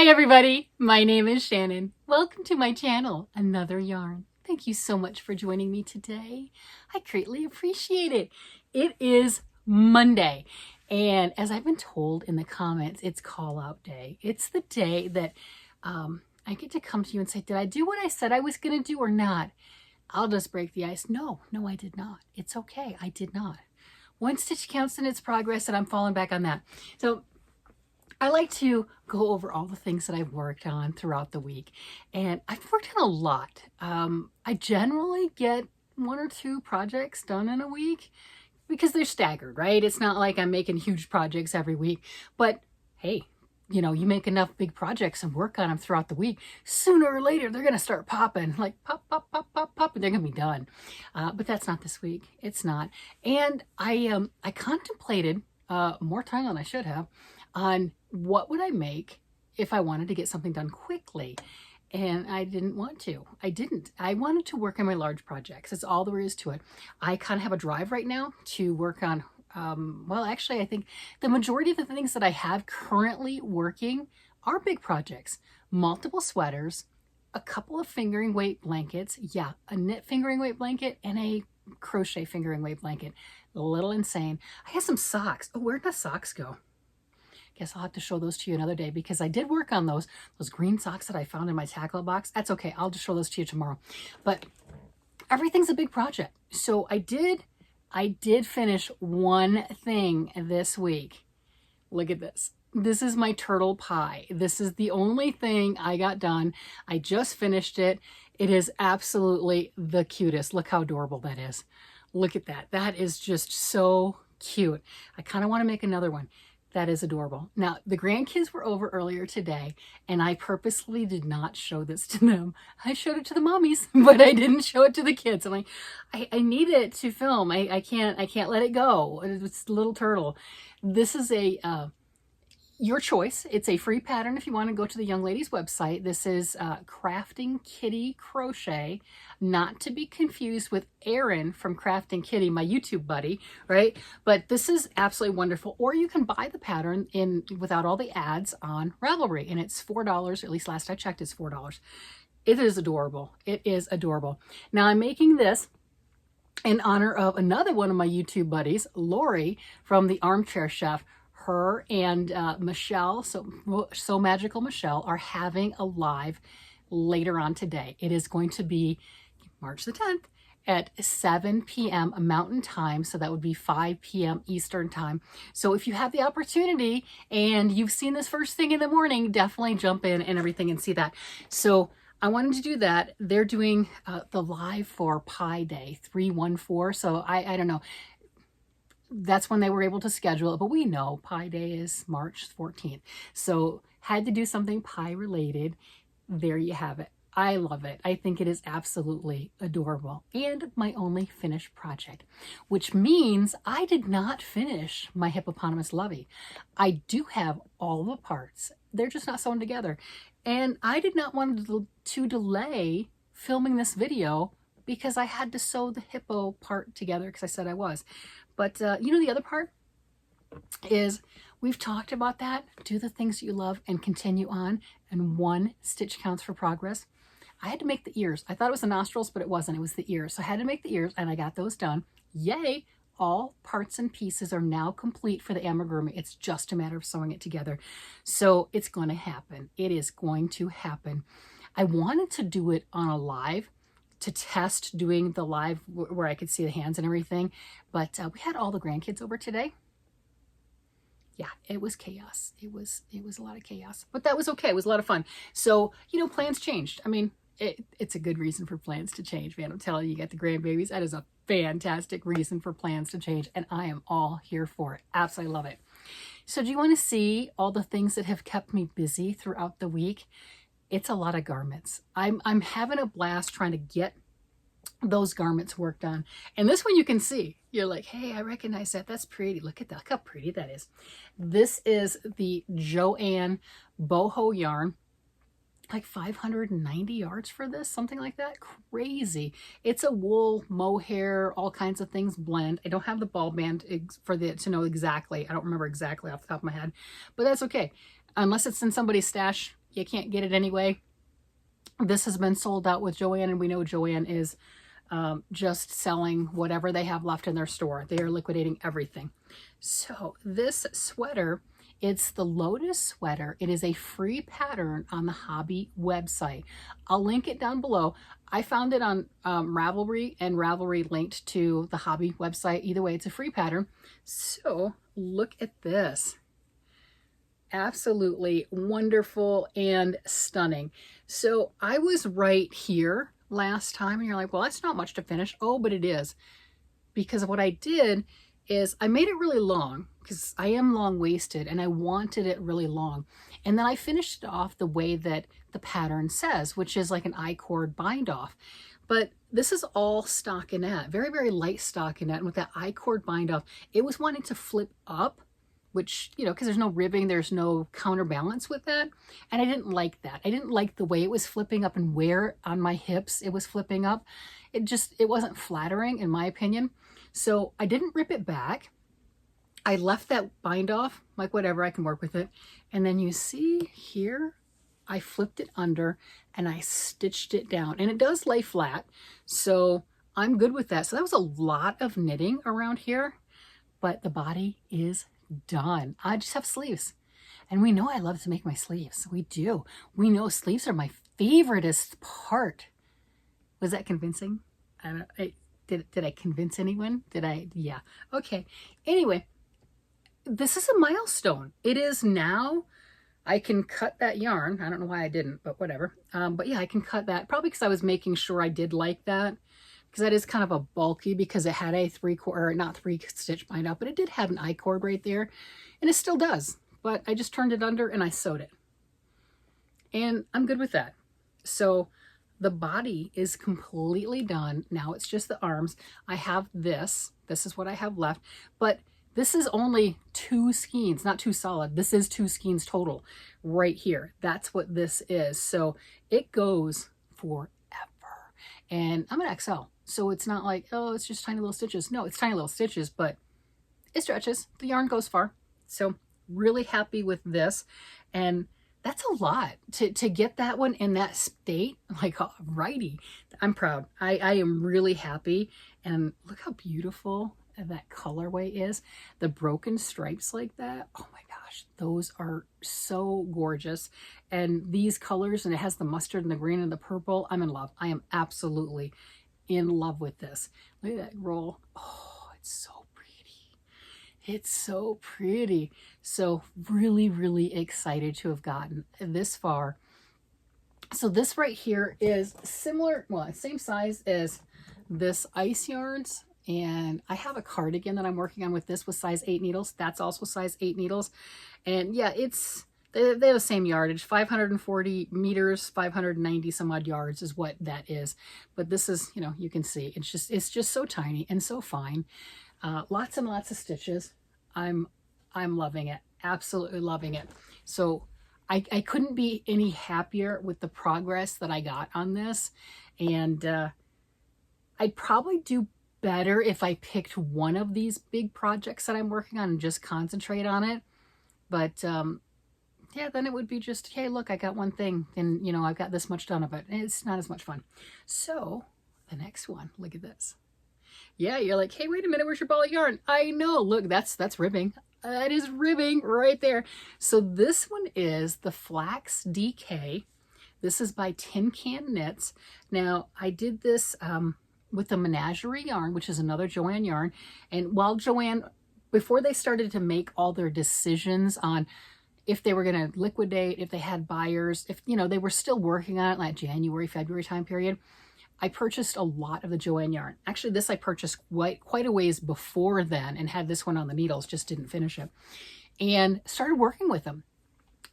Hi everybody, my name is Shannon. Welcome to my channel, Another Yarn. Thank you so much for joining me today. I greatly appreciate it. It is Monday, and as I've been told in the comments, it's call out day. It's the day that I get to come to you and say, did I do what I said I was going to do or not? I'll just break the ice. No, I did not. It's okay. I did not. One stitch counts in its progress, and I'm falling back on that. So I like to go over all the things that I've worked on throughout the week, and I've worked on a lot. I generally get 1 or 2 projects done in a week because they're staggered, right? It's not like I'm making huge projects every week, but hey, you know, you make enough big projects and work on them throughout the week, sooner or later, they're going to start popping, like pop, pop, pop, pop, pop, and they're going to be done. But that's not this week. It's not. And I contemplated more time than I should have on what would I make if I wanted to get something done quickly. And I didn't want to. I didn't. I wanted to work on my large projects. That's all there is to it. I kind of have a drive right now to work on, well, actually, I think the majority of the things that I have currently working are big projects. Multiple sweaters, a couple of fingering weight blankets. Yeah, a knit fingering weight blanket and a crochet fingering weight blanket. A little insane. I have some socks. Oh, where'd the socks go? Guess I'll have to show those to you another day because I did work on those green socks that I found in my tackle box. That's okay. I'll just show those to you tomorrow. But everything's a big project. So I did finish one thing this week. Look at this. This is my turtle pie. This is the only thing I got done. I just finished it. It is absolutely the cutest. Look how adorable that is. Look at that. That is just so cute. I kind of want to make another one. That is adorable. Now, the grandkids were over earlier today, and I purposely did not show this to them. I showed it to the mommies, but I didn't show it to the kids. I'm like, I need it to film. I can't let it go. It's a little turtle. This is a your choice. It's a free pattern if you want to go to the young lady's website. This is Crafting Kitty Crochet, not to be confused with Erin from Crafting Kitty, my YouTube buddy, right? But this is absolutely wonderful. Or you can buy the pattern in without all the ads on Ravelry, and it's $4. At least last I checked, it's $4. It is adorable. It is adorable. Now I'm making this in honor of another one of my YouTube buddies, Lori from the Armchair Chef. Her and Michelle, so Magical Michelle, are having a live later on today. It is going to be March the 10th at 7 p.m. Mountain Time, so that would be 5 p.m. Eastern Time. So if you have the opportunity and you've seen this first thing in the morning, definitely jump in and everything and see that. So I wanted to do that. They're doing the live for Pi Day 314, so I don't know. That's when they were able to schedule it, but we know Pi Day is March 14th. So had to do something pie related. There you have it. I love it. I think it is absolutely adorable and my only finished project, which means I did not finish my hippopotamus lovey. I do have all the parts. They're just not sewn together. And I did not want to delay filming this video because I had to sew the hippo part together because I said I was. But you know, the other part is we've talked about that. Do the things you love and continue on. And 1 stitch counts for progress. I had to make the ears. I thought it was the nostrils, but it wasn't. It was the ears. So I had to make the ears, and I got those done. Yay! All parts and pieces are now complete for the amigurumi. It's just a matter of sewing it together. So it's going to happen. It is going to happen. I wanted to do it on a live, to test doing the live where I could see the hands and everything. But we had all the grandkids over today. Yeah, it was chaos. It was a lot of chaos, but that was okay. It was a lot of fun. So, you know, plans changed. I mean, it's a good reason for plans to change, man. I'm telling you, you got the grandbabies. That is a fantastic reason for plans to change. And I am all here for it. Absolutely love it. So do you want to see all the things that have kept me busy throughout the week? It's a lot of garments. I'm having a blast trying to get those garments worked on. And this one you can see. You're like, hey, I recognize that. That's pretty. Look at that. Look how pretty that is. This is the Joanne boho yarn. Like 590 yards for this, something like that. Crazy. It's a wool, mohair, all kinds of things blend. I don't have the ball band to know exactly. I don't remember exactly off the top of my head, but that's okay. Unless it's in somebody's stash, you can't get it anyway. This has been sold out with Joann, and we know Joann is just selling whatever they have left in their store. They are liquidating everything. So this sweater, it's the Lotus sweater. It is a free pattern on the hobby website. I'll link it down below. I found it on Ravelry, and Ravelry linked to the hobby website. Either way, it's a free pattern. So look at this. Absolutely wonderful and stunning. So I was right here last time, and you're like, well, that's not much to finish. Oh, but it is, because what I did is I made it really long, because I am long-waisted and I wanted it really long. And then I finished it off the way that the pattern says, which is like an I-cord bind off. But this is all stockinette, very, very light stockinette. And with that I-cord bind off, it was wanting to flip up, which, you know, because there's no ribbing, there's no counterbalance with that. And I didn't like that. I didn't like the way it was flipping up and where on my hips it was flipping up. It wasn't flattering in my opinion. So I didn't rip it back. I left that bind off, like whatever, I can work with it. And then you see here, I flipped it under and I stitched it down, and it does lay flat. So I'm good with that. So that was a lot of knitting around here, but the body is done. I just have sleeves, and we know I love to make my sleeves. We do. We know sleeves are my favoriteest part. Was that convincing? I don't know. Did I convince anyone? Yeah. Okay. Anyway, this is a milestone. It is now. I can cut that yarn. I don't know why I didn't, but whatever. But yeah, I can cut that, probably because I was making sure I did like that, because that is kind of a bulky, because it had a 3/4, not 3-stitch bind up, but it did have an I-cord right there, and it still does. But I just turned it under and I sewed it, and I'm good with that. So the body is completely done. Now it's just the arms. I have this. This is what I have left, but this is only 2 skeins, not 2 solid. This is 2 skeins total right here. That's what this is. So it goes forever. And I'm an XL. So it's not like, oh, it's just tiny little stitches. No, it's tiny little stitches, but it stretches. The yarn goes far. So really happy with this. And that's a lot to get that one in that state. Like, righty. I'm proud. I am really happy. And look how beautiful that colorway is. The broken stripes like that. Oh my gosh, those are so gorgeous. And these colors, and it has the mustard and the green and the purple. I'm in love. I am absolutely in love with this. Look at that roll. Oh, it's so pretty. It's so pretty. So really, really excited to have gotten this far. So this right here is similar, well, same size as this ice yarns. And I have a cardigan that I'm working on with this with size 8 needles. That's also size 8 needles. And yeah, they have the same yardage, 540 meters, 590 some odd yards is what that is. But this is, you know, you can see, it's just so tiny and so fine. Lots and lots of stitches. I'm loving it. Absolutely loving it. So I couldn't be any happier with the progress that I got on this. And I'd probably do better if I picked one of these big projects that I'm working on and just concentrate on it. But yeah, then it would be just, hey, look, I got one thing, and you know, I've got this much done of it. It's not as much fun. So the next one, look at this. Yeah, you're like, hey, wait a minute, where's your ball of yarn? I know, look, that's ribbing. That is ribbing right there. So this one is the Flax Dk. This is by TinCan Knits. Now, I did this with the Menagerie yarn, which is another Joann yarn. And while Joann, before they started to make all their decisions on if they were going to liquidate, if they had buyers, if, you know, they were still working on it, like January, February time period, I purchased a lot of the Joann yarn. Actually, this I purchased quite a ways before then, and had this one on the needles, just didn't finish it, and started working with them.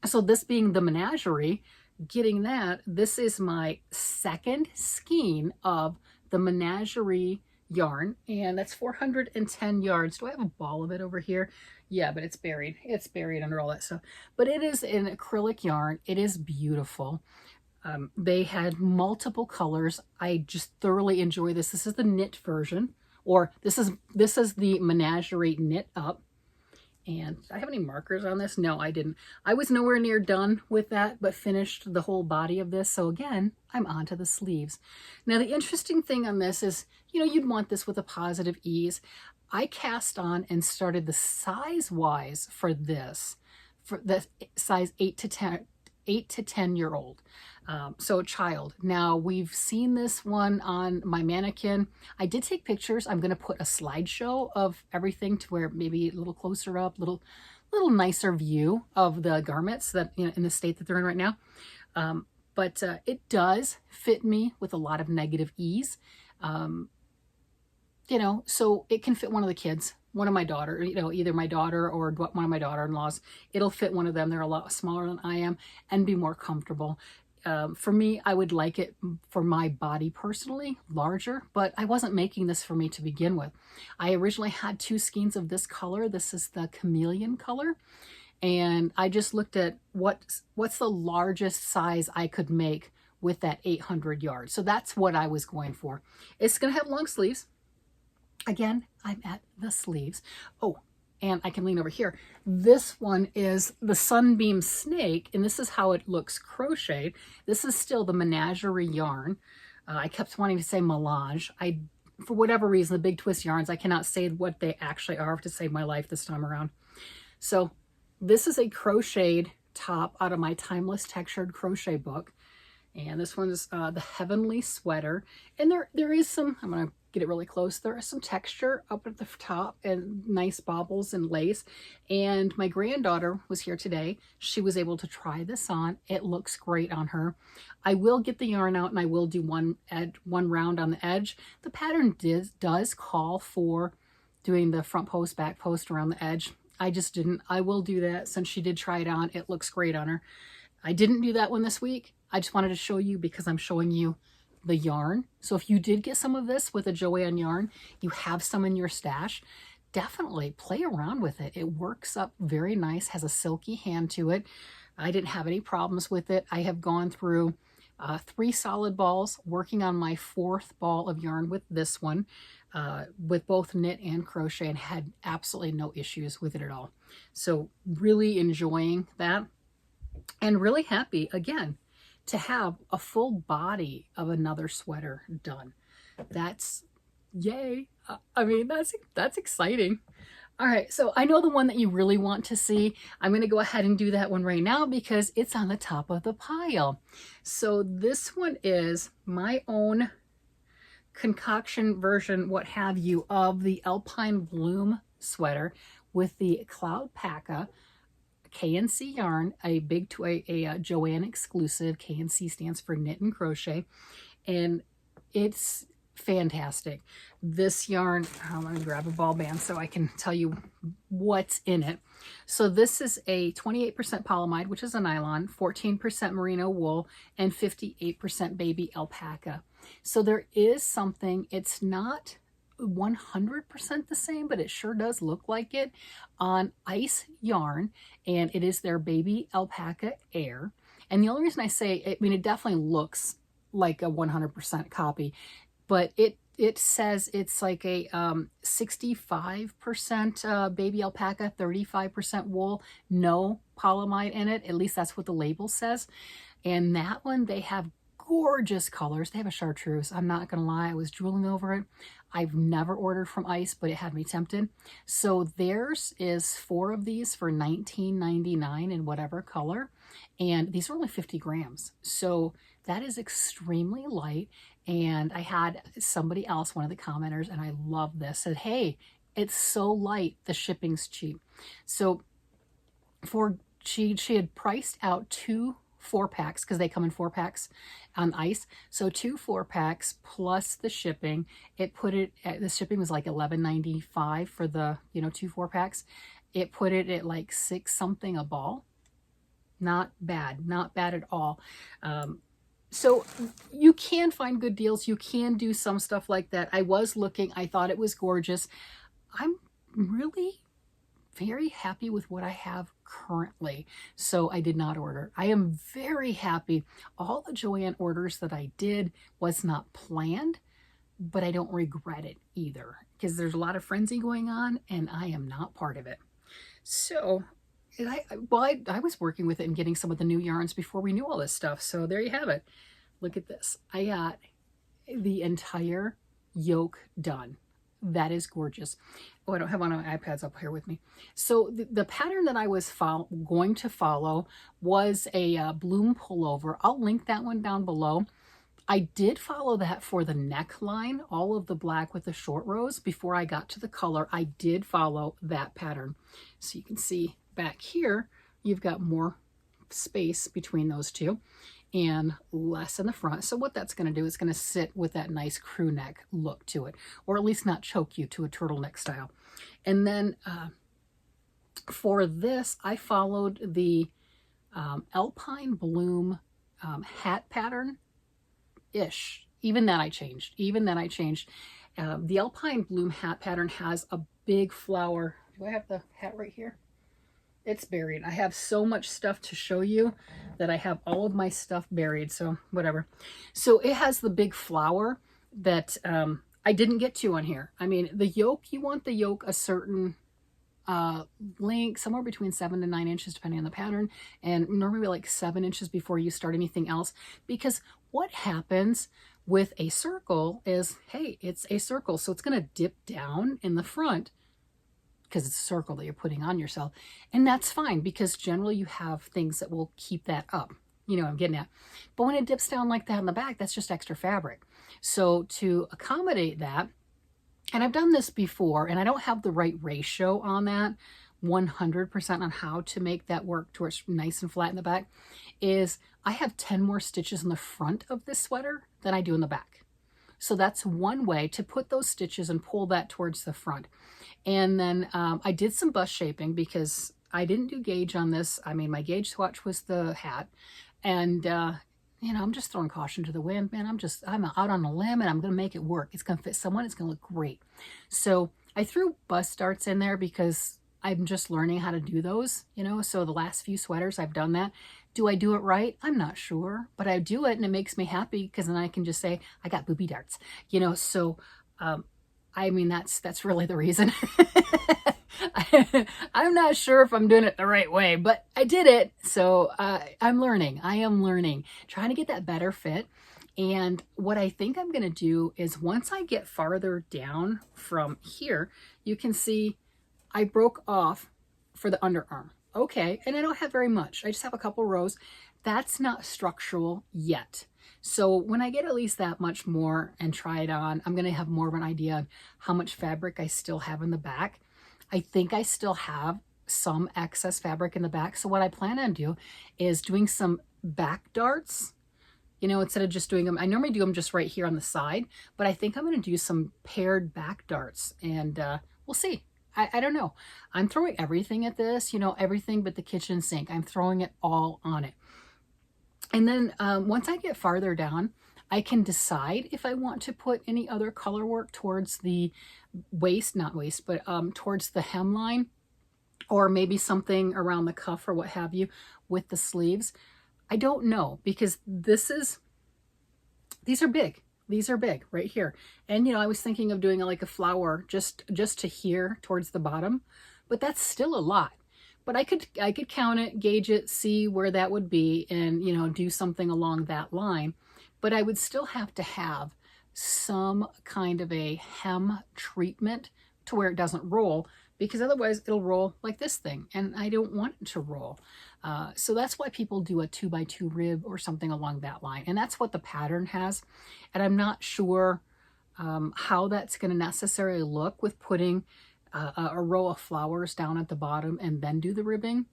So this being the Menagerie, getting that, this is my second skein of the Menagerie yarn, and that's 410 yards. Do I have a ball of it over here? Yeah, but it's buried. It's buried under all that stuff. But it is an acrylic yarn. It is beautiful. They had multiple colors. I just thoroughly enjoy this. This is the knit version, or this is the Menagerie knit up. And did I have any markers on this? No, I didn't. I was nowhere near done with that, but finished the whole body of this. So again, I'm on to the sleeves. Now, the interesting thing on this is, you know, you'd want this with a positive ease. I cast on and started the size-wise for this, for the size 8 to 10 year old. So a child. Now, we've seen this one on my mannequin. I did take pictures. I'm going to put a slideshow of everything to where maybe a little closer up, little nicer view of the garments that, you know, in the state that they're in right now. But it does fit me with a lot of negative ease. You know, so it can fit one of the kids, one of my daughter, you know, either my daughter or one of my daughter-in-laws. It'll fit one of them. They're a lot smaller than I am and be more comfortable. For me, I would like it for my body personally, larger, but I wasn't making this for me to begin with. I originally had 2 skeins of this color. This is the chameleon color. And I just looked at what's the largest size I could make with that 800 yards. So that's what I was going for. It's going to have long sleeves. Again, I'm at the sleeves. Oh, and I can lean over here. This one is the Sunbeam Snake, and this is how it looks crocheted. This is still the menagerie yarn. I kept wanting to say melange. For whatever reason, the Big Twist yarns, I cannot say what they actually are to save my life this time around. So this is a crocheted top out of my Timeless Textured Crochet book. And this one's the Heavenly Sweater. And there is some, I'm going to get it really close, there is some texture up at the top and nice baubles and lace. And my granddaughter was here today. She was able to try this on. It looks great on her. I will get the yarn out and I will do one round on the edge. The pattern does call for doing the front post, back post around the edge. I just didn't. I will do that since she did try it on. It looks great on her. I didn't do that one this week. I just wanted to show you because I'm showing you the yarn. So if you did get some of this with a Joann yarn, you have some in your stash, definitely play around with it. It works up very nice, has a silky hand to it. I didn't have any problems with it. I have gone through 3 solid balls, working on my 4th ball of yarn with this one, with both knit and crochet, and had absolutely no issues with it at all. So really enjoying that and really happy, again, to have a full body of another sweater done. That's yay. I mean, that's exciting. All right, so I know the one that you really want to see. I'm going to go ahead and do that one right now because it's on the top of the pile. So this one is my own concoction version, what have you, of the Alpine Bloom sweater with the Cloud Paca KNC yarn, a Joann exclusive. KNC stands for knit and crochet, and it's fantastic. This yarn, I'm going to grab a ball band so I can tell you what's in it. So this is a 28% polyamide, which is a nylon, 14% merino wool, and 58% baby alpaca. So there is something, it's not 100% the same, but it sure does look like it on Ice Yarn, and it is their baby alpaca air. And the only reason I say, I mean, it definitely looks like a 100% copy, but it says it's like a 65% baby alpaca, 35% wool, no polyamide in it. At least that's what the label says. And that one, they have gorgeous colors. They have a chartreuse. I'm not gonna lie, I was drooling over it. I've never ordered from Ice, but it had me tempted. So theirs is 4 of these for $19.99 in whatever color, and these are only 50 grams. So that is extremely light. And I had somebody else, one of the commenters, and I love this, said, hey, it's so light, the shipping's cheap. So she had priced out 2 4-packs, because they come in 4-packs on Ice. So 2 4-packs plus the shipping. It put it at, the shipping was like $11.95 for the, 2 4-packs. It put it at like $6 something a ball. Not bad, not bad at all. So you can find good deals. You can do some stuff like that. I was looking, I thought it was gorgeous. I'm really very happy with what I have currently, so I did not order. I am very happy. All the Joann orders that I did was not planned, but I don't regret it either, because there's a lot of frenzy going on and I am not part of it. So I was working with it and getting some of the new yarns before we knew all this stuff. So there you have it. Look at this. I got the entire yoke done. That is gorgeous. Oh, I don't have one of my iPads up here with me. So the pattern that I was going to follow was a bloom pullover. I'll link that one down below. I did follow that for the neckline, all of the black with the short rows. Before I got to the color, I did follow that pattern. So you can see back here, you've got more space between those two and less in the front. So what that's going to do is going to sit with that nice crew neck look to it, or at least not choke you to a turtleneck style. And then for this, I followed the Alpine Bloom hat pattern. Even that I changed. The Alpine Bloom hat pattern has a big flower. Do I have the hat right here? It's buried. I have so much stuff to show you that I have all of my stuff buried, so whatever. So it has the big flower that I didn't get to on here. I mean, the yoke, you want the yoke a certain length, somewhere between 7 to 9 inches depending on the pattern, and normally like 7 inches before you start anything else, because what happens with a circle is, hey, it's a circle, so it's going to dip down in the front because it's a circle that you're putting on yourself, and that's fine because generally you have things that will keep that up. You know what I'm getting at. But when it dips down like that in the back, that's just extra fabric. So to accommodate that, and I've done this before, and I don't have the right ratio on that 100% on how to make that work to where it's nice and flat in the back, is I have 10 more stitches in the front of this sweater than I do in the back. So that's one way to put those stitches and pull that towards the front. And then I did some bust shaping because I didn't do gauge on this. I mean, my gauge swatch was the hat. And you know, I'm just throwing caution to the wind, man. I'm out on a limb and I'm going to make it work. It's going to fit someone. It's going to look great. So I threw bust darts in there because I'm just learning how to do those, you know. So the last few sweaters I've done that. Do I do it right? I'm not sure, but I do it and it makes me happy because then I can just say, I got booby darts, you know. So, I mean, that's really the reason. I'm not sure if I'm doing it the right way, but I did it. So I'm learning. I am learning, trying to get that better fit. And what I think I'm going to do is once I get farther down from here, you can see I broke off for the underarm. Okay, and I don't have very much. I just have a couple rows. That's not structural yet. So when I get at least that much more and try it on, I'm going to have more of an idea of how much fabric I still have in the back. I think I still have some excess fabric in the back. So what I plan on doing is doing some back darts, you know, instead of just doing them. I normally do them just right here on the side, but I think I'm going to do some paired back darts, and we'll see. I don't know. I'm throwing everything at this, you know, everything but the kitchen sink. I'm throwing it all on it. And then once I get farther down, I can decide if I want to put any other color work towards the waist, not waist, but towards the hemline, or maybe something around the cuff or what have you with the sleeves. I don't know, because these are big. These are big right here. And, you know, I was thinking of doing like a flower just to here towards the bottom, but that's still a lot. But I could count it, gauge it, see where that would be, and, you know, do something along that line. But I would still have to have some kind of a hem treatment to where it doesn't roll, because otherwise it'll roll like this thing, and I don't want it to roll. So that's why people do a 2x2 rib or something along that line, and that's what the pattern has. And I'm not sure how that's going to necessarily look with putting a row of flowers down at the bottom and then do the ribbing.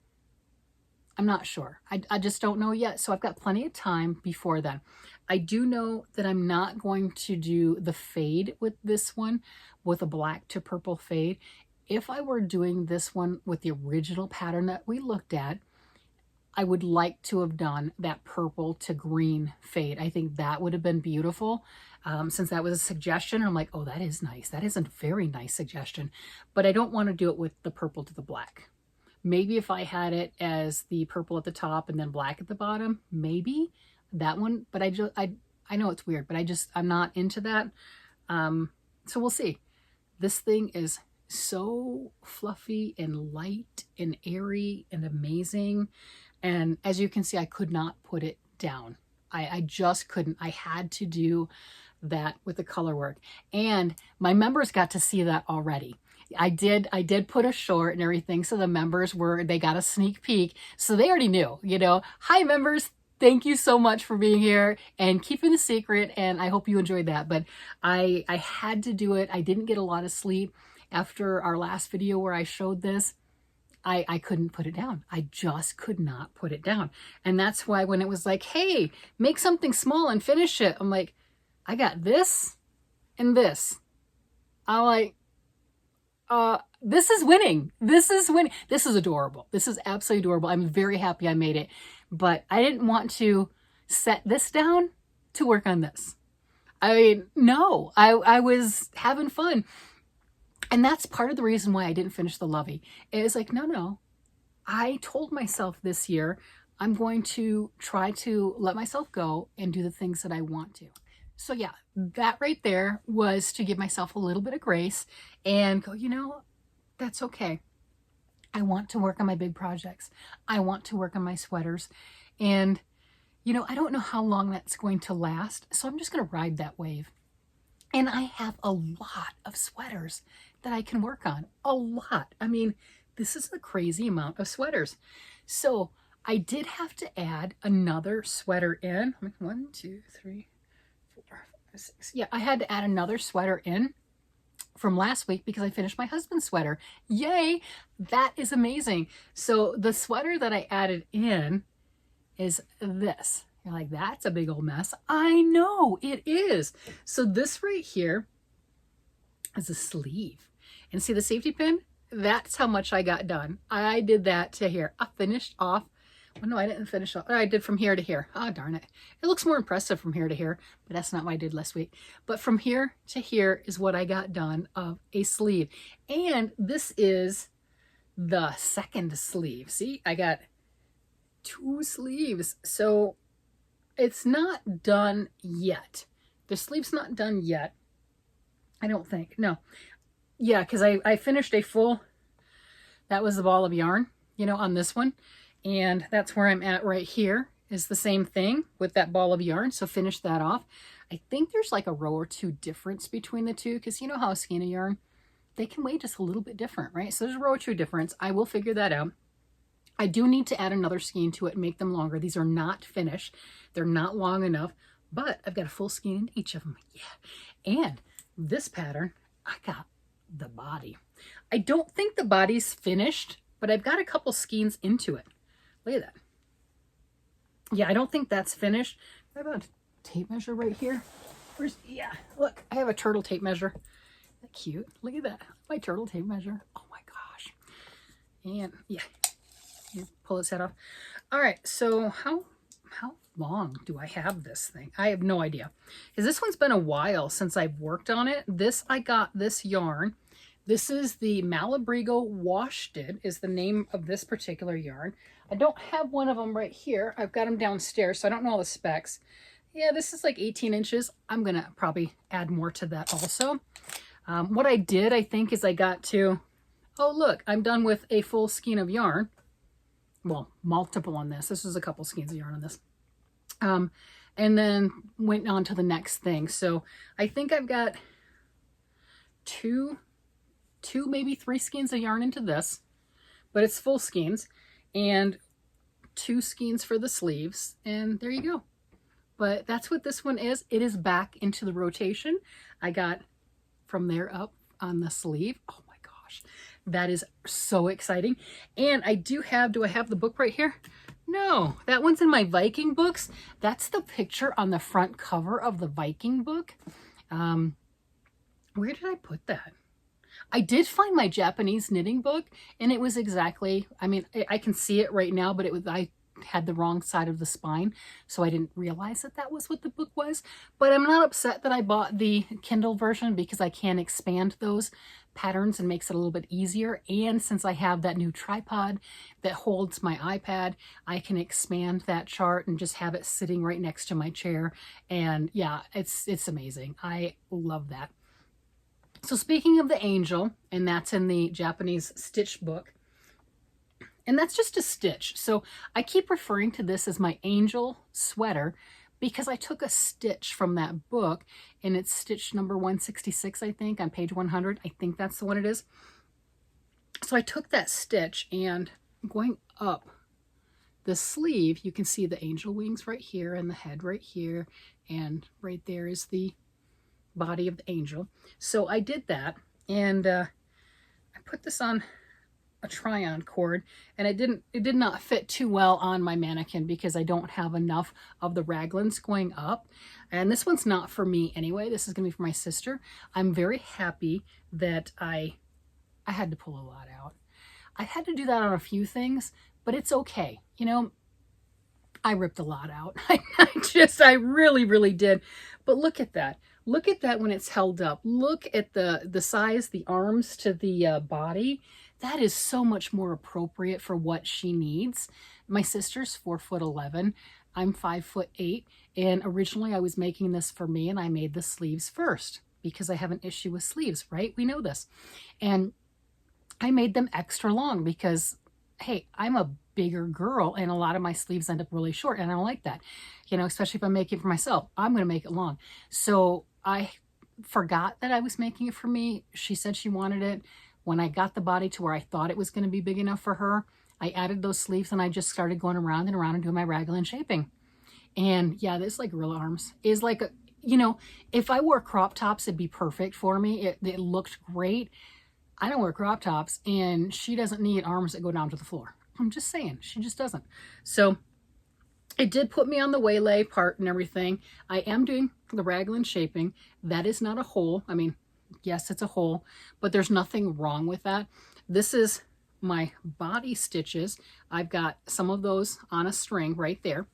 I'm not sure. I just don't know yet. So I've got plenty of time before then. I do know that I'm not going to do the fade with this one, with a black to purple fade. If I were doing this one with the original pattern that we looked at, I would like to have done that purple to green fade. I think that would have been beautiful. Since that was a suggestion, I'm like, oh, that is nice. That is a very nice suggestion. But I don't want to do it with the purple to the black. Maybe if I had it as the purple at the top and then black at the bottom, maybe that one. But I know it's weird, but I'm not into that. So we'll see. This thing is so fluffy and light and airy and amazing. And as you can see, I could not put it down. I just couldn't. I had to do that with the color work. And my members got to see that already. I did put a short and everything, so the members they got a sneak peek. So they already knew, you know, hi members, thank you so much for being here and keeping the secret, and I hope you enjoyed that. But I had to do it. I didn't get a lot of sleep after our last video where I showed this. I couldn't put it down. I just could not put it down. And that's why when it was like, hey, make something small and finish it, I'm like, I got this and this. I'm like, this is winning. This is winning. This is adorable. This is absolutely adorable. I'm very happy I made it. But I didn't want to set this down to work on this. I mean, no, I was having fun. And that's part of the reason why I didn't finish the Lovey. It was like, no. I told myself this year, I'm going to try to let myself go and do the things that I want to. So yeah, that right there was to give myself a little bit of grace and go, you know, that's okay. I want to work on my big projects. I want to work on my sweaters. And, you know, I don't know how long that's going to last. So I'm just going to ride that wave. And I have a lot of sweaters that I can work on. A lot. I mean, this is a crazy amount of sweaters. So I did have to add another sweater in. 1, 2, 3, 4, 5, 6. Yeah, I had to add another sweater in from last week because I finished my husband's sweater. Yay! That is amazing. So the sweater that I added in is this. You're like, that's a big old mess. I know, it is. So this right here is a sleeve. And see the safety pin? That's how much I got done. I did that to here. I finished off. Well, no, I didn't finish off. I did from here to here. Oh, darn it. It looks more impressive from here to here, but that's not what I did last week. But from here to here is what I got done of a sleeve. And this is the second sleeve. See, I got 2 sleeves. So it's not done yet. The sleeve's not done yet. I don't think. No. Yeah, because I finished a full, that was the ball of yarn, you know, on this one. And that's where I'm at right here, is the same thing with that ball of yarn. So finish that off. I think there's like a row or 2 difference between the two, because you know how a skein of yarn, they can weigh just a little bit different, right? So there's a row or 2 difference. I will figure that out. I do need to add another skein to it and make them longer. These are not finished. They're not long enough, but I've got a full skein in each of them. Yeah. And this pattern, I got the body. I don't think the body's finished, but I've got a couple skeins into it. Look at that. Yeah, I don't think that's finished. I have a tape measure right here. Yeah, look, I have a turtle tape measure. Isn't that cute? Look at that. My turtle tape measure. Oh my gosh. And yeah. You pull its head off. All right, so how long do I have this thing? I have no idea, because this one's been a while since I've worked on it. I got this yarn. This is the Malabrigo Washted is the name of this particular yarn. I don't have one of them right here. I've got them downstairs, so I don't know all the specs. Yeah, this is like 18 inches. I'm gonna probably add more to that also. What I did, I think, is I got to, oh look, I'm done with a full skein of yarn. Well, multiple on this. This was a couple skeins of yarn on this. And then went on to the next thing. So I think I've got two, maybe 3 skeins of yarn into this, but it's full skeins, and 2 skeins for the sleeves. And there you go. But that's what this one is. It is back into the rotation. I got from there up on the sleeve. Oh my gosh. That is so exciting. And I do have I have the book right here? No, that one's in my Viking books. That's the picture on the front cover of the Viking book. Where did I put that? I did find my Japanese knitting book, and it was exactly, I mean, I can see it right now, but I had the wrong side of the spine, so I didn't realize that was what the book was. But I'm not upset that I bought the Kindle version, because I can expand those patterns and makes it a little bit easier. And since I have that new tripod that holds my iPad, I can expand that chart and just have it sitting right next to my chair. And yeah, it's amazing. I love that. So speaking of the angel, and that's in the Japanese stitch book, and that's just a stitch. So I keep referring to this as my angel sweater because I took a stitch from that book, and it's stitch number 166, I think, on page 100. I think that's the one it is. So I took that stitch, and going up the sleeve, you can see the angel wings right here and the head right here, and right there is the body of the angel. So I did that, and I put this on a try-on cord, and it did not fit too well on my mannequin because I don't have enough of the raglans going up. And this one's not for me anyway. This is gonna be for my sister. I'm very happy that I had to pull a lot out. I had to do that on a few things, but it's okay. You know, I ripped a lot out. I really, really did. But look at that. Look at that when it's held up. Look at the size, the arms to the body. That is so much more appropriate for what she needs. My sister's 4'11". I'm 5'8". And originally I was making this for me, and I made the sleeves first because I have an issue with sleeves, right? We know this. And I made them extra long because, hey, I'm a bigger girl, and a lot of my sleeves end up really short, and I don't like that. You know, especially if I'm making it for myself, I'm going to make it long. So I forgot that I was making it for me. She said she wanted it. When I got the body to where I thought it was going to be big enough for her, I added those sleeves, and I just started going around and around and doing my raglan shaping. And yeah, this like real arms is like, you know, if I wore crop tops, it'd be perfect for me. It looked great. I don't wear crop tops, and she doesn't need arms that go down to the floor. I'm just saying, she just doesn't. So it did put me on the waylay part and everything. I am doing the raglan shaping. That is not a hole. I mean, yes, it's a hole, but there's nothing wrong with that. This is my body stitches. I've got some of those on a string right there.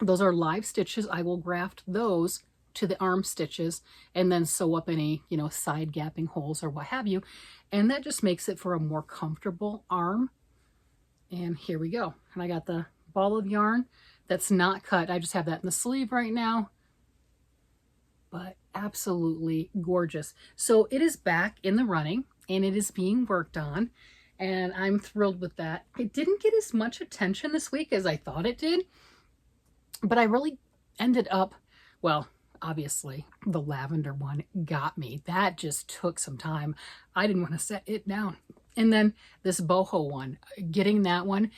Those are live stitches. I will graft those to the arm stitches and then sew up any, you know, side gapping holes or what have you. And that just makes it for a more comfortable arm. And here we go. And I got the ball of yarn that's not cut. I just have that in the sleeve right now. But absolutely gorgeous. So it is back in the running, and it is being worked on, and I'm thrilled with that. It didn't get as much attention this week as I thought it did, but I really ended up, well, obviously the lavender one got me. That just took some time. I didn't want to set it down. And then this boho one, getting that one,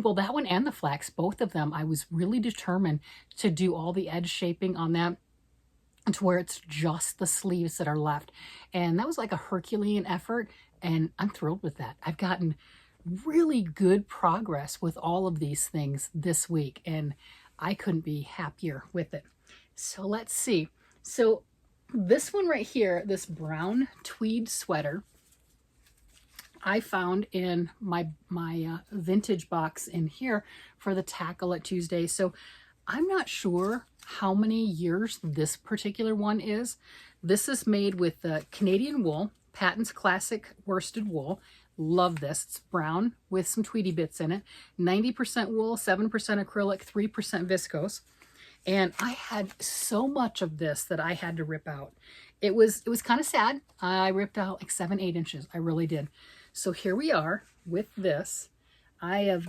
well, that one and the flax, both of them, I was really determined to do all the edge shaping on that to where it's just the sleeves that are left. And that was like a Herculean effort, and I'm thrilled with that. I've gotten really good progress with all of these things this week, and I couldn't be happier with it. So let's see. So this one right here, this brown tweed sweater, I found in my vintage box in here for the Tackle It Tuesday. So I'm not sure how many years this particular one is. This is made with Canadian wool, Patton's Classic worsted wool. Love this. It's brown with some tweedy bits in it. 90% wool, 7% acrylic, 3% viscose. And I had so much of this that I had to rip out. It was kind of sad. I ripped out like 7-8 inches. I really did. So here we are with this. I have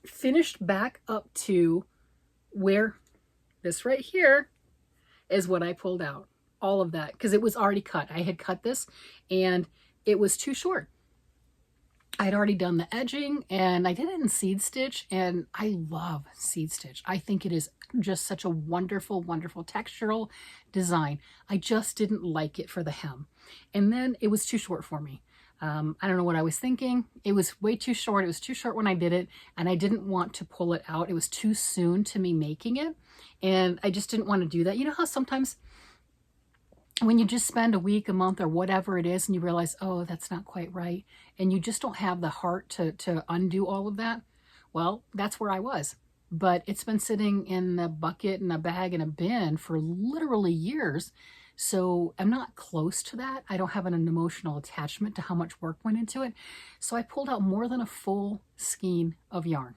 finished back up to where this right here is what I pulled out. All of that, because it was already cut. I had cut this and it was too short. I'd already done the edging, and I did it in seed stitch, and I love seed stitch. I think it is just such a wonderful, wonderful textural design. I just didn't like it for the hem. And then it was too short for me. I don't know what I was thinking. It was way too short. It was too short when I did it, and I didn't want to pull it out. It was too soon to me making it, and I just didn't want to do that. You know how sometimes when you just spend a week, a month, or whatever it is, and you realize, oh, that's not quite right, and you just don't have the heart to undo all of that? Well, that's where I was. But it's been sitting in the bucket and a bag and a bin for literally years, so I'm not close to that. I don't have an emotional attachment to how much work went into it. So I pulled out more than a full skein of yarn.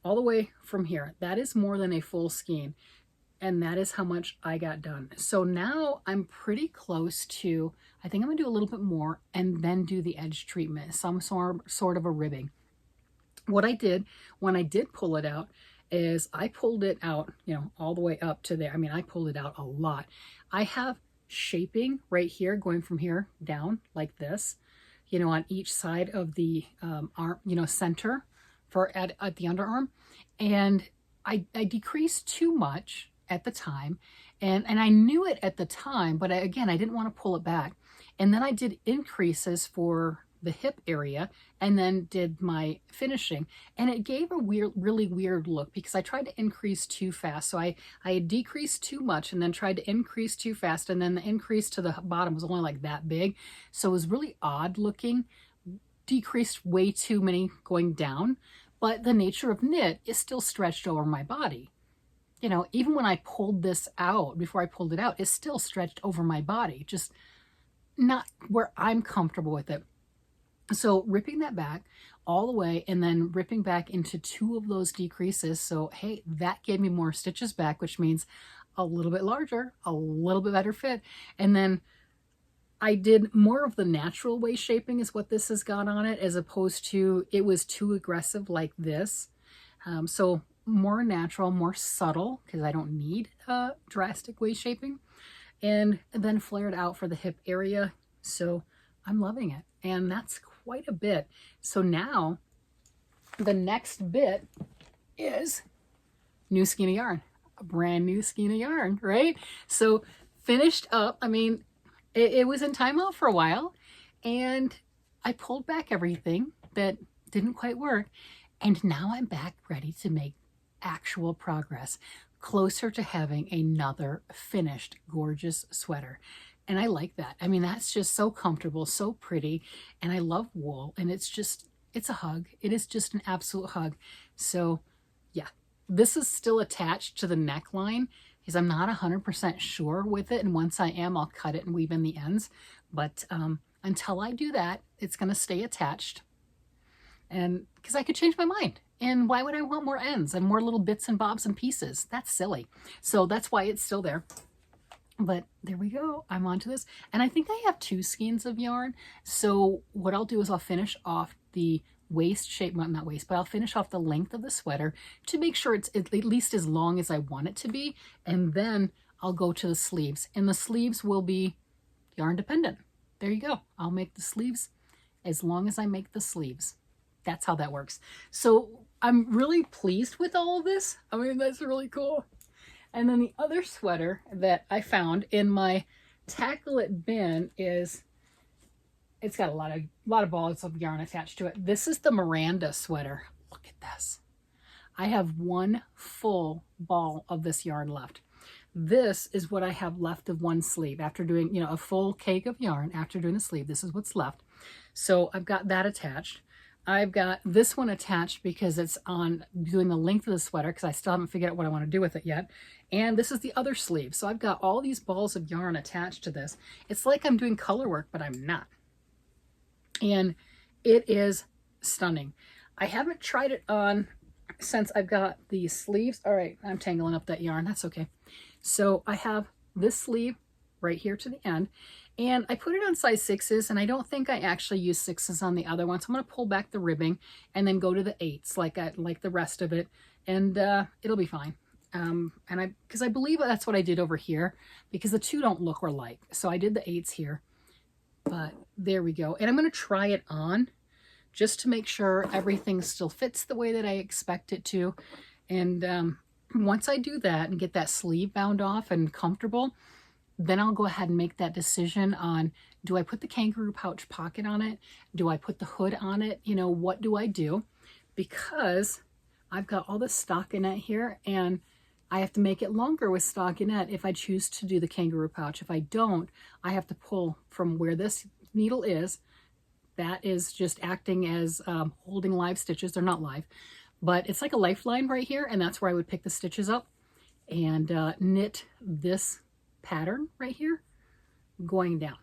All the way from here. That is more than a full skein. And that is how much I got done. So now I'm pretty close to, I think I'm gonna do a little bit more and then do the edge treatment, some sort of a ribbing. What I did when I did pull it out is I pulled it out, you know, all the way up to there. I mean, I pulled it out a lot. I have shaping right here going from here down like this, you know, on each side of the arm, you know, center for at the underarm. And I decreased too much at the time, and I knew it at the time, but again, I didn't want to pull it back. And then I did increases for the hip area and then did my finishing, and it gave a really weird look because I tried to increase too fast. So I had decreased too much and then tried to increase too fast, and then the increase to the bottom was only like that big. So it was really odd looking, decreased way too many going down, but the nature of knit is still stretched over my body. You know, even when I pulled this out, before I pulled it out, it's still stretched over my body, just not where I'm comfortable with it. So ripping that back all the way and then ripping back into 2 of those decreases. So, hey, that gave me more stitches back, which means a little bit larger, a little bit better fit. And then I did more of the natural way shaping is what this has got on it, as opposed to it was too aggressive like this. So more natural, more subtle, because I don't need drastic way shaping, and then flared out for the hip area. So I'm loving it, and that's quite a bit. So now the next bit is new skein of yarn, a brand new skein of yarn, right? So finished up, I mean, it was in timeout for a while, and I pulled back everything that didn't quite work, and now I'm back ready to make actual progress, closer to having another finished gorgeous sweater. And I like that. I mean, that's just so comfortable, so pretty, and I love wool, and it's a hug. It is just an absolute hug. So yeah, this is still attached to the neckline because I'm not 100% sure with it, and once I am, I'll cut it and weave in the ends. But until I do that, it's going to stay attached, and because I could change my mind. And why would I want more ends and more little bits and bobs and pieces? That's silly. So that's why it's still there. But there we go. I'm onto this. And I think I have 2 skeins of yarn. So what I'll do is I'll finish off the waist shape, well, not waist, but I'll finish off the length of the sweater to make sure it's at least as long as I want it to be. And then I'll go to the sleeves. And the sleeves will be yarn dependent. There you go. I'll make the sleeves as long as I make the sleeves. That's how that works. So I'm really pleased with all of this. I mean, that's really cool. And then the other sweater that I found in my Tackle It bin is, it's got a lot of balls of yarn attached to it. This is the Miranda sweater. Look at this. I have 1 full ball of this yarn left. This is what I have left of 1 sleeve after doing, you know, a full cake of yarn after doing a sleeve. This is what's left. So I've got that attached. I've got this one attached because it's on doing the length of the sweater, because I still haven't figured out what I want to do with it yet. And this is the other sleeve. So I've got all these balls of yarn attached to this. It's like I'm doing color work, but I'm not. And it is stunning. I haven't tried it on since I've got the sleeves. All right, I'm tangling up that yarn. That's okay. So I have this sleeve right here to the end, and I put it on size 6s, and I don't think I actually use 6s on the other one. So I'm going to pull back the ribbing and then go to the 8s like the rest of it, and it'll be fine. Because I believe that's what I did over here, because the 2 don't look alike. So I did the 8s here, but there we go. And I'm going to try it on just to make sure everything still fits the way that I expect it to. And once I do that and get that sleeve bound off and comfortable, then I'll go ahead and make that decision on, do I put the kangaroo pouch pocket on it? Do I put the hood on it? You know, what do I do? Because I've got all this stockinette here, and I have to make it longer with stockinette if I choose to do the kangaroo pouch. If I don't, I have to pull from where this needle is. That is just acting as holding live stitches. They're not live, but it's like a lifeline right here, and that's where I would pick the stitches up and knit this pattern right here going down.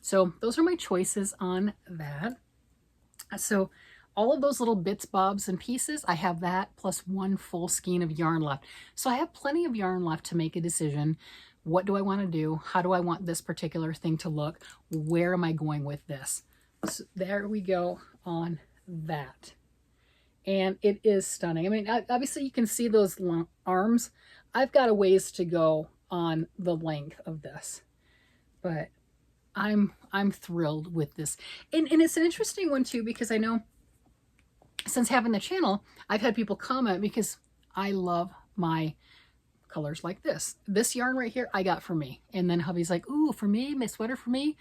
So those are my choices on that. So all of those little bits, bobs, and pieces, I have that plus one full skein of yarn left. So I have plenty of yarn left to make a decision. What do I want to do? How do I want this particular thing to look? Where am I going with this? So there we go on that. And it is stunning. I mean, obviously you can see those arms. I've got a ways to go on the length of this, but I'm thrilled with this. And it's an interesting one too, because I know since having the channel, I've had people comment because I love my colors like this. This yarn right here, I got for me. And then hubby's like, ooh, for me, my sweater for me.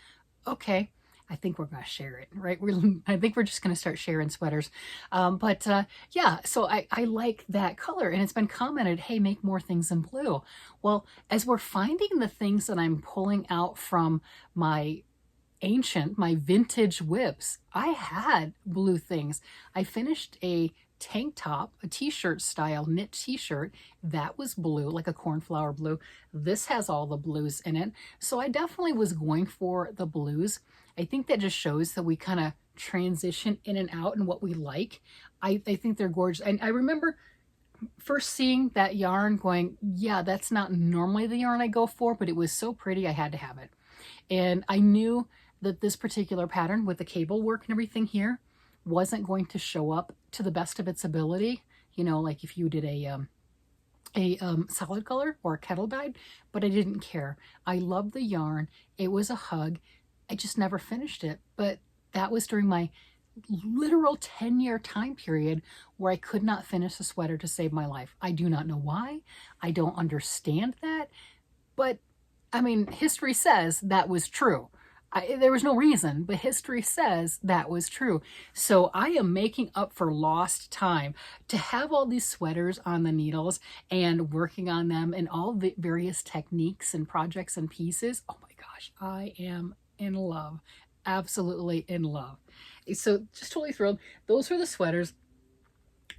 Okay. I think we're going to share it, right? I think we're just going to start sharing sweaters. Yeah, so I like that color, and it's been commented, hey, make more things in blue. Well, as we're finding the things that I'm pulling out from my vintage whips, I had blue things. I finished a tank top, a t-shirt style knit t-shirt that was blue, like a cornflower blue. This has all the blues in it. So I definitely was going for the blues. I think that just shows that we kind of transition in and out and what we like. I think they're gorgeous. And I remember first seeing that yarn going, yeah, that's not normally the yarn I go for, but it was so pretty I had to have it. And I knew that this particular pattern with the cable work and everything here wasn't going to show up to the best of its ability. You know, like if you did a solid color or a kettle dyed, but I didn't care. I loved the yarn. It was a hug. I just never finished it. But that was during my literal 10-year time period where I could not finish a sweater to save my life. I do not know why. I don't understand that. But I mean, history says that was true. There was no reason, but history says that was true. So I am making up for lost time to have all these sweaters on the needles and working on them and all the various techniques and projects and pieces. Oh my gosh, I am in love, absolutely in love. So just totally thrilled. Those were the sweaters.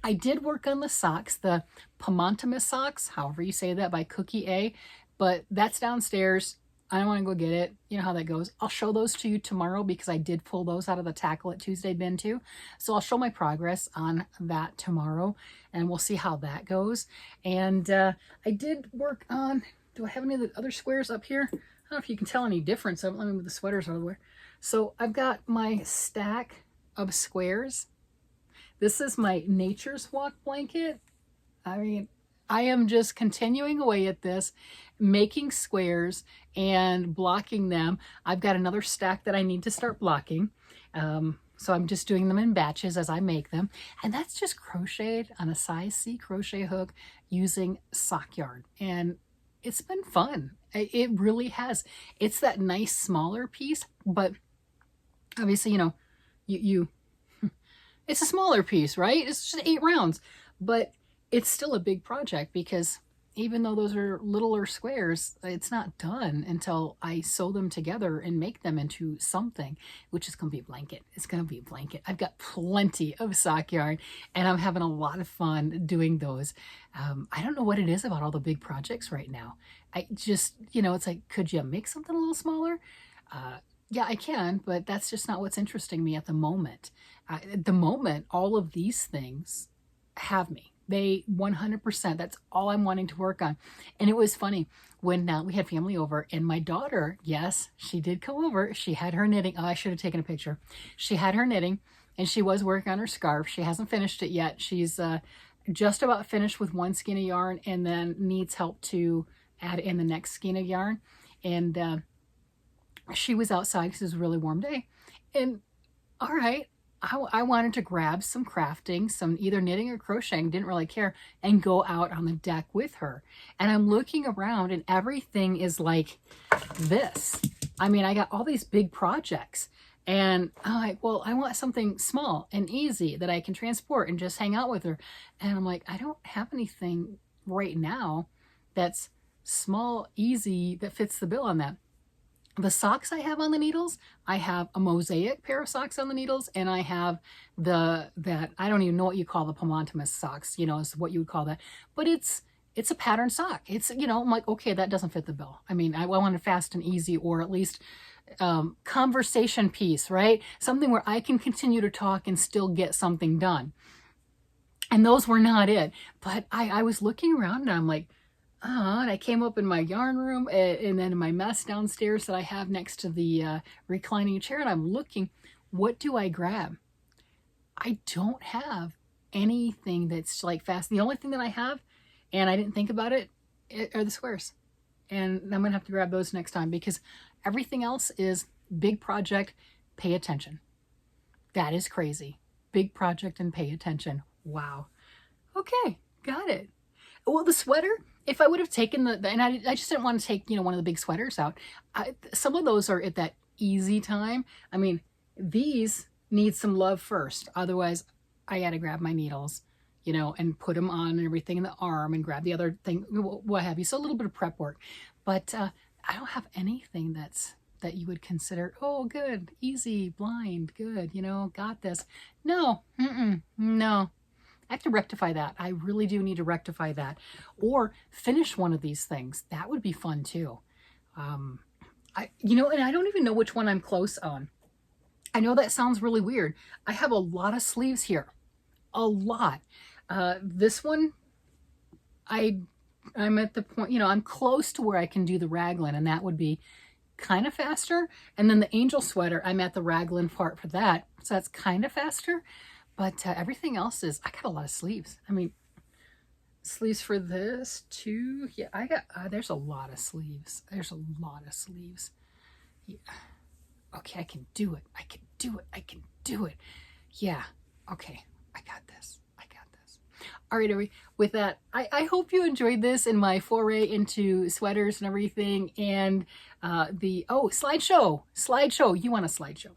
I did work on the socks, the Pomontimus socks, however you say that, by Cookie A, but that's downstairs. I don't want to go get it. You know how that goes. I'll show those to you tomorrow because I did pull those out of the Tackle It Tuesday bin too. So I'll show my progress on that tomorrow and we'll see how that goes. And I did work on, do I have any of the other squares up here? I don't know if you can tell any difference. Let me move the sweaters out of the way. So I've got my stack of squares. This is my Nature's Walk blanket. I mean, I am just continuing away at this, making squares and blocking them. I've got another stack that I need to start blocking. So I'm just doing them in batches as I make them. And that's just crocheted on a size C crochet hook using sock yarn. And it's been fun. It really has. It's that nice smaller piece, but obviously, you know, it's a smaller piece, right? It's just 8 rounds, but it's still a big project because even though those are littler squares, it's not done until I sew them together and make them into something, which is going to be a blanket. It's going to be a blanket. I've got plenty of sock yarn and I'm having a lot of fun doing those. I don't know what it is about all the big projects right now. I just, you know, it's like, could you make something a little smaller? Yeah, I can, but that's just not what's interesting me at the moment. At the moment, all of these things have me. They 100%, that's all I'm wanting to work on. And it was funny when we had family over and my daughter, yes, she did come over. She had her knitting. Oh, I should have taken a picture. She had her knitting and she was working on her scarf. She hasn't finished it yet. She's just about finished with one skein of yarn and then needs help to add in the next skein of yarn. And she was outside because it was a really warm day. And all right, I wanted to grab some crafting, some either knitting or crocheting, didn't really care, and go out on the deck with her. And I'm looking around and everything is like this. I mean, I got all these big projects and I'm like, well, I want something small and easy that I can transport and just hang out with her. And I'm like, I don't have anything right now that's small, easy, that fits the bill on that. The socks I have on the needles, I have a mosaic pair of socks on the needles, and I have that I don't even know what you call the Pomontimus socks, you know, is what you would call that. But it's a pattern sock. It's, you know, I'm like, okay, that doesn't fit the bill. I mean, I wanted fast and easy, or at least conversation piece, right? Something where I can continue to talk and still get something done. And those were not it. But I was looking around and I'm like, and I came up in my yarn room and then in my mess downstairs that I have next to the reclining chair, and I'm looking, what do I grab? I don't have anything that's like fast. The only thing that I have, and I didn't think about it, are the squares. And I'm gonna have to grab those next time because everything else is big project, pay attention. That is crazy. Big project and pay attention. Wow. Okay, got it. Well, the sweater, if I would have taken and I just didn't want to take, one of the big sweaters out. Some of those are at that easy time. I mean, these need some love first. Otherwise, I got to grab my needles, and put them on and everything in the arm and grab the other thing, what have you. So a little bit of prep work. But I don't have anything that you would consider, oh, good, easy, blind, good, got this. No, no. I have to rectify that. I really do need to rectify that. Or finish one of these things. That would be fun too. And I don't even know which one I'm close on. I know that sounds really weird. I have a lot of sleeves here. A lot. This one, I'm at the point, I'm close to where I can do the raglan, and that would be kind of faster. And then the angel sweater, I'm at the raglan part for that. So that's kind of faster. But everything else is, I got a lot of sleeves. I mean, sleeves for this too. Yeah, I got, there's a lot of sleeves. There's a lot of sleeves. Yeah. Okay, I can do it. I can do it. I can do it. Yeah. Okay, I got this. I got this. All right, with that, I hope you enjoyed this and my foray into sweaters and everything. And slideshow. Slideshow. You want a slideshow.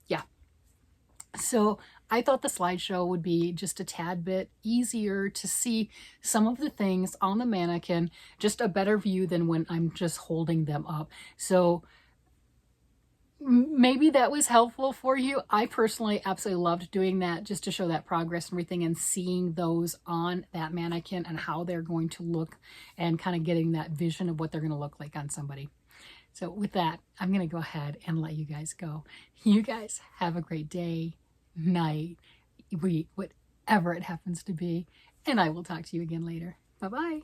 Yeah. So I thought the slideshow would be just a tad bit easier to see some of the things on the mannequin, just a better view than when I'm just holding them up. So maybe that was helpful for you. I personally absolutely loved doing that, just to show that progress and everything and seeing those on that mannequin and how they're going to look and kind of getting that vision of what they're going to look like on somebody. So with that, I'm going to go ahead and let you guys go. You guys have a great day, night, week, whatever it happens to be. And I will talk to you again later. Bye-bye.